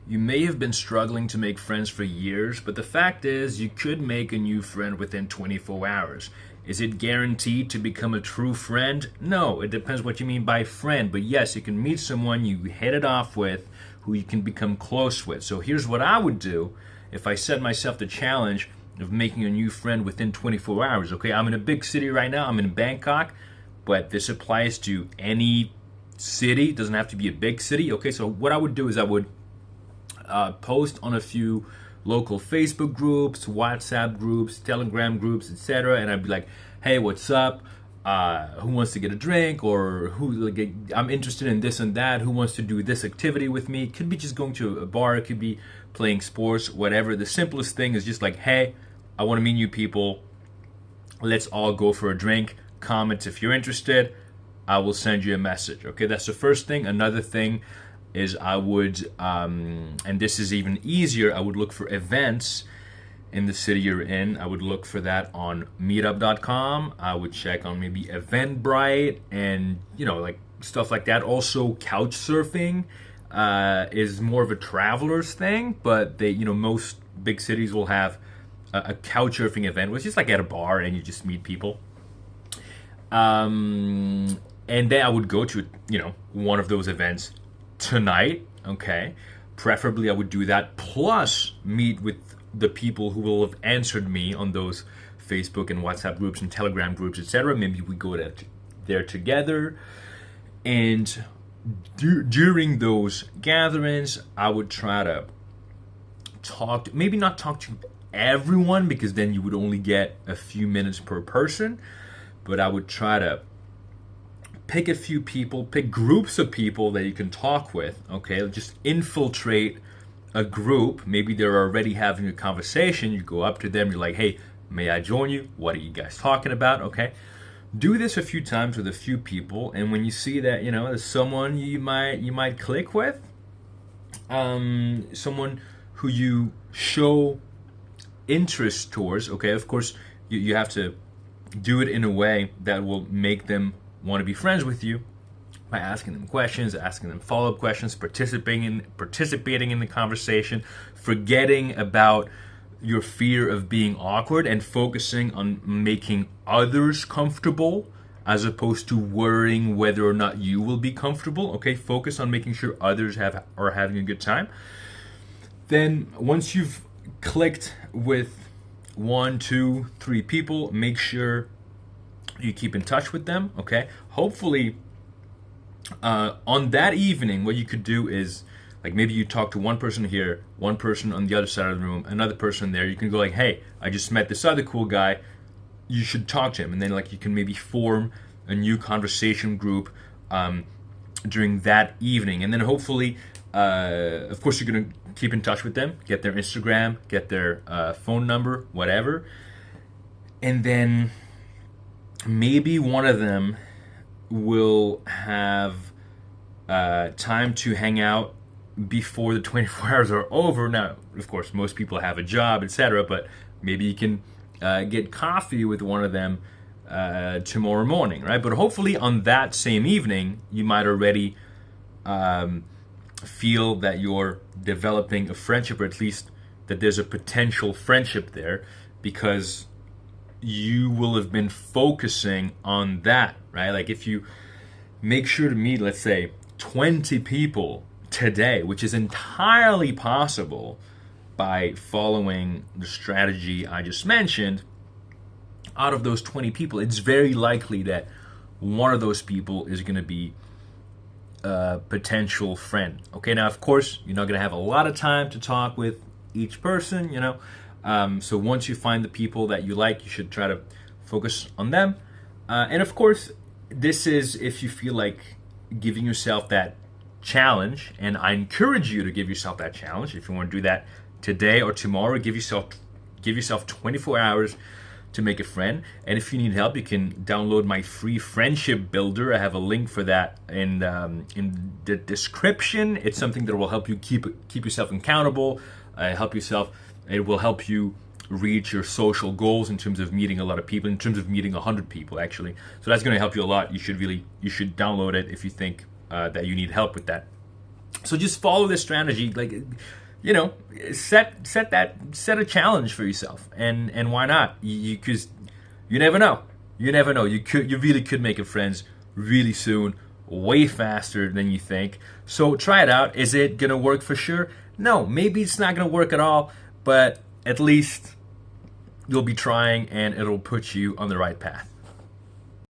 You may have been struggling to make friends for years, but the fact is, you could make a new friend within 24 hours. Is it guaranteed to become a true friend? No, it depends what you mean by friend. But yes, you can meet someone you hit it off with, who you can become close with. So here's what I would do if I set myself the challenge of making a new friend within 24 hours. Okay, I'm in a big city right now, I'm in Bangkok, but this applies to any city, it doesn't have to be a big city. Okay, so what I would do is I would post on a few local Facebook groups, WhatsApp groups, Telegram groups, etc. And I'd be like, "Hey, what's up? Who wants to get a drink? Or who? Like, I'm interested in this and that. Who wants to do this activity with me?" It could be just going to a bar. It could be playing sports, whatever. The simplest thing is just like, "Hey, I want to meet new people. Let's all go for a drink. Comment if you're interested. I will send you a message." Okay, that's the first thing. Another thing is I would, and this is even easier, I would look for events in the city you're in. I would look for that on meetup.com. I would check on maybe Eventbrite and, like stuff like that. Also, couch surfing is more of a traveler's thing, but most big cities will have a couch surfing event, which is like at a bar and you just meet people. And then I would go to, one of those events tonight, okay? Preferably I would do that plus meet with the people who will have answered me on those Facebook and WhatsApp groups and Telegram groups, etc. Maybe we go there together. And during those gatherings, I would try to maybe not talk to everyone because then you would only get a few minutes per person, but I would try to pick a few people, pick groups of people that you can talk with, okay? Just infiltrate a group. Maybe they're already having a conversation. You go up to them, you're like, "Hey, may I join you? What are you guys talking about?" Okay? Do this a few times with a few people, and when you see that, there's someone you might click with, someone who you show interest towards, okay? Of course, you have to do it in a way that will make them want to be friends with you by asking them questions, asking them follow-up questions, participating in the conversation, forgetting about your fear of being awkward and focusing on making others comfortable as opposed to worrying whether or not you will be comfortable. Okay, focus on making sure others are having a good time. Then once you've clicked with 1, 2, 3 people, make sure you keep in touch with them, okay? Hopefully, on that evening, what you could do is, like, maybe you talk to one person here, one person on the other side of the room, another person there. You can go like, "Hey, I just met this other cool guy. You should talk to him." And then, like, you can maybe form a new conversation group during that evening. And then hopefully, of course, you're going to keep in touch with them, get their Instagram, get their phone number, whatever. And then maybe one of them will have time to hang out before the 24 hours are over. Now, of course, most people have a job, etc., but maybe you can get coffee with one of them tomorrow morning, right? But hopefully on that same evening, you might already feel that you're developing a friendship, or at least that there's a potential friendship there, because you will have been focusing on that, right? Like if you make sure to meet, let's say, 20 people today, which is entirely possible by following the strategy I just mentioned, out of those 20 people, it's very likely that one of those people is going to be a potential friend. Okay, now, of course, you're not going to have a lot of time to talk with each person, so once you find the people that you like, you should try to focus on them. And of course, this is if you feel like giving yourself that challenge, and I encourage you to give yourself that challenge. If you want to do that today or tomorrow, give yourself 24 hours to make a friend. And if you need help, you can download my free friendship builder. I have a link for that in the description. It's something that will help you keep yourself accountable, It will help you reach your social goals in terms of meeting a lot of people, in terms of meeting 100 people, actually. So that's going to help you a lot. You should download it if you think that you need help with that. So just follow this strategy, like, you know, set a challenge for yourself, and why not? Because you never know. You never know. You really could make a friends really soon, way faster than you think. So try it out. Is it gonna work for sure? No, maybe it's not gonna work at all, but at least you'll be trying and it'll put you on the right path.